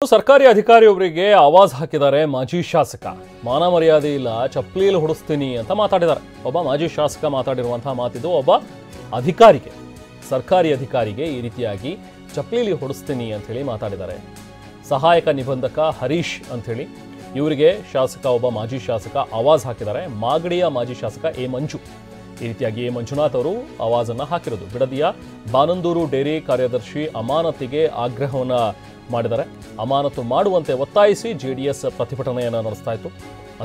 ಸರ್ಕಾರಿ ಅಧಿಕಾರಿಯೊಬ್ಬರಿಗೆ ಆವಾಜ್ ಹಾಕಿದ್ದಾರೆ ಮಾಜಿ ಶಾಸಕ. ಮಾನ ಮರ್ಯಾದೆ ಇಲ್ಲ, ಚಪ್ಪಲಿಯಲ್ಲಿ ಹೊಡಿಸ್ತೀನಿ ಅಂತ ಮಾತಾಡಿದ್ದಾರೆ. ಒಬ್ಬ ಮಾಜಿ ಶಾಸಕ ಮಾತಾಡಿರುವಂತಹ ಮಾತಿದು. ಒಬ್ಬ ಅಧಿಕಾರಿಗೆ, ಸರ್ಕಾರಿ ಅಧಿಕಾರಿಗೆ ಈ ರೀತಿಯಾಗಿ ಚಪ್ಪಲಿಯಲ್ಲಿ ಹೊಡಿಸ್ತೀನಿ ಅಂತ ಹೇಳಿ ಮಾತಾಡಿದ್ದಾರೆ. ಸಹಾಯಕ ನಿಬಂಧಕ ಹರೀಶ್ ಅಂತ ಹೇಳಿ ಇವರಿಗೆ ಒಬ್ಬ ಮಾಜಿ ಶಾಸಕ ಆವಾಜ್ ಹಾಕಿದ್ದಾರೆ. ಮಾಗಡಿಯ ಮಾಜಿ ಶಾಸಕ ಎ ಮಂಜು, ಈ ರೀತಿಯಾಗಿ ಎ ಮಂಜುನಾಥ್ ಅವರು ಆವಾಜನ್ನು ಹಾಕಿರೋದು. ಬಿಡದಿಯ ಬಾನಂದೂರು ಡೇರಿ ಕಾರ್ಯದರ್ಶಿ ಅಮಾನತಿಗೆ ಆಗ್ರಹವನ್ನ ಮಾಡಿದ್ದಾರೆ. ಅಮಾನತು ಮಾಡುವಂತೆ ಒತ್ತಾಯಿಸಿ ಜೆಡಿಎಸ್ ಪ್ರತಿಭಟನೆಯನ್ನು ನಡೆಸ್ತಾ ಇತ್ತು.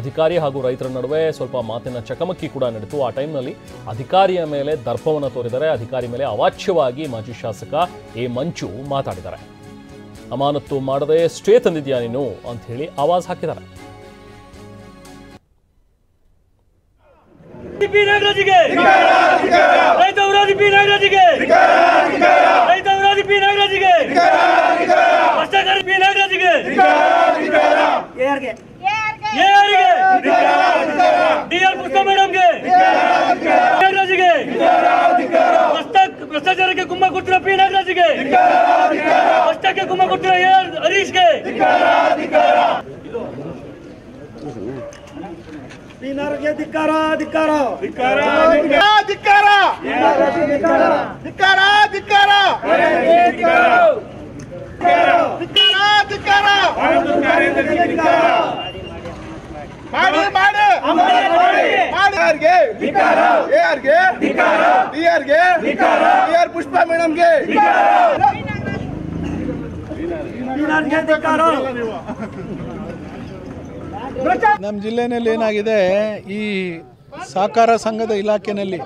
ಅಧಿಕಾರಿ ಹಾಗೂ ರೈತರ ನಡುವೆ ಸ್ವಲ್ಪ ಮಾತಿನ ಚಕಮಕಿ ಕೂಡ ನಡೆಯಿತು. ಆ ಟೈಮ್ನಲ್ಲಿ ಅಧಿಕಾರಿಯ ಮೇಲೆ ದರ್ಪವನ್ನು ತೋರಿದ್ದಾರೆ. ಅಧಿಕಾರಿ ಮೇಲೆ ಅವಾಚ್ಯವಾಗಿ ಮಾಜಿ ಶಾಸಕ ಎ ಮಂಜು ಮಾತಾಡಿದ್ದಾರೆ. ಅಮಾನತು ಮಾಡದೆ ಸ್ಟೇ ತಂದಿದ್ಯಾ ನೀನು ಅಂತ ಹೇಳಿ ಆವಾಜ್ ಹಾಕಿದ್ದಾರೆ. ಭ್ರಷ್ಟಾಚಾರಕ್ಕೆ ಕುಮ್ಮ ಕೊಟ್ಟಿರೋ ಪಿ ನಾಗರಾಜ್ಗೆ, ಭ್ರಷ್ಟಕ್ಕೆ ಕುಮ್ಮ ಕೊಟ್ಟಿರೋ ಎ ಹರೀಶ್ಗೆ, ಧಿಕ್ಕಾರ ಧಿಕ್ಕಾರ ಧಿಕ್ಕಾರ ಧಿಕ್ಕಾರ ಧಿಕ್ಕಾರ ಧಿಕ್ಕಾರ ಪುಷ್ಪ ಮೇಡಮ್ಗೆ ನಮ್ಮ ಜಿಲ್ಲೆಯಲ್ಲಿ ಏನಾಗಿದೆ, ಈ ಸಹಕಾರ ಸಂಘದ ಇಲಾಖೆಯಲ್ಲಿ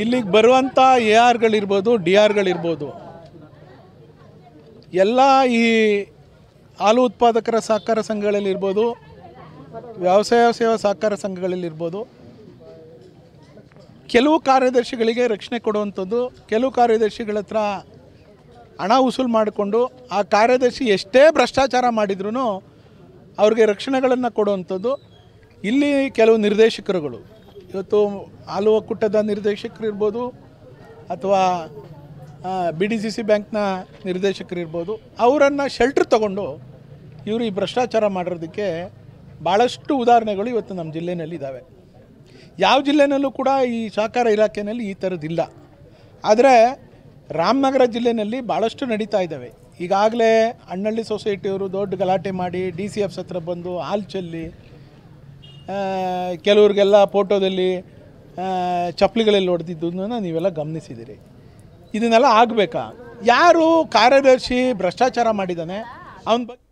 ಇಲ್ಲಿಗೆ ಬರುವಂಥ ಎ ಆರ್ಗಳಿರ್ಬೋದು, ಡಿ ಆರ್ಗಳಿರ್ಬೋದು, ಎಲ್ಲ ಈ ಹಾಲು ಉತ್ಪಾದಕರ ಸಹಕಾರ ಸಂಘಗಳಲ್ಲಿರ್ಬೋದು, ವ್ಯವಸಾಯ ಸೇವಾ ಸಹಕಾರ ಸಂಘಗಳಲ್ಲಿರ್ಬೋದು, ಕೆಲವು ಕಾರ್ಯದರ್ಶಿಗಳಿಗೆ ರಕ್ಷಣೆ ಕೊಡುವಂಥದ್ದು, ಕೆಲವು ಕಾರ್ಯದರ್ಶಿಗಳ ಹತ್ರ ಹಣ ವಸೂಲು ಮಾಡಿಕೊಂಡು ಆ ಕಾರ್ಯದರ್ಶಿ ಎಷ್ಟೇ ಭ್ರಷ್ಟಾಚಾರ ಮಾಡಿದ್ರೂ ಅವ್ರಿಗೆ ರಕ್ಷಣೆಗಳನ್ನು ಕೊಡುವಂಥದ್ದು. ಇಲ್ಲಿ ಕೆಲವು ನಿರ್ದೇಶಕರುಗಳು, ಇವತ್ತು ಹಾಲು ಒಕ್ಕೂಟದ ನಿರ್ದೇಶಕರಿರ್ಬೋದು ಅಥವಾ BDCC ಬ್ಯಾಂಕ್ನ ನಿರ್ದೇಶಕರಿರ್ಬೋದು, ಅವರನ್ನು ಶೆಲ್ಟ್ರ್ ತಗೊಂಡು ಇವರು ಈ ಭ್ರಷ್ಟಾಚಾರ ಮಾಡಿರೋದಕ್ಕೆ ಭಾಳಷ್ಟು ಉದಾಹರಣೆಗಳು ಇವತ್ತು ನಮ್ಮ ಜಿಲ್ಲೆಯಲ್ಲಿ ಇದ್ದಾವೆ. ಯಾವ ಜಿಲ್ಲೆಯಲ್ಲೂ ಕೂಡ ಈ ಸಹಕಾರ ಇಲಾಖೆಯಲ್ಲಿ ಈ ಥರದ್ದಿಲ್ಲ. ಆದರೆ ರಾಮನಗರ ಜಿಲ್ಲೆಯಲ್ಲಿ ಭಾಳಷ್ಟು ನಡೀತಾ ಇದ್ದಾವೆ. ಈಗಾಗಲೇ ಅಣ್ಣಳ್ಳಿ ಸೊಸೈಟಿಯವರು ದೊಡ್ಡ ಗಲಾಟೆ ಮಾಡಿ DCFs ಹತ್ರ ಬಂದು ಹಾಲು ಚೆಲ್ಲಿ ಕೆಲವ್ರಿಗೆಲ್ಲ ಫೋಟೋದಲ್ಲಿ ಚಪ್ಪಲಿಗಳಲ್ಲಿ ಹೊಡೆದಿದ್ದನ್ನು ನೀವೆಲ್ಲ ಗಮನಿಸಿದ್ದೀರಿ. ಇದನ್ನೆಲ್ಲ ಆಗಬೇಕಾ? ಯಾರು ಕಾರ್ಯದರ್ಶಿ ಭ್ರಷ್ಟಾಚಾರ ಮಾಡಿದ್ದಾನೆ ಅವನ ಬಗ್ಗೆ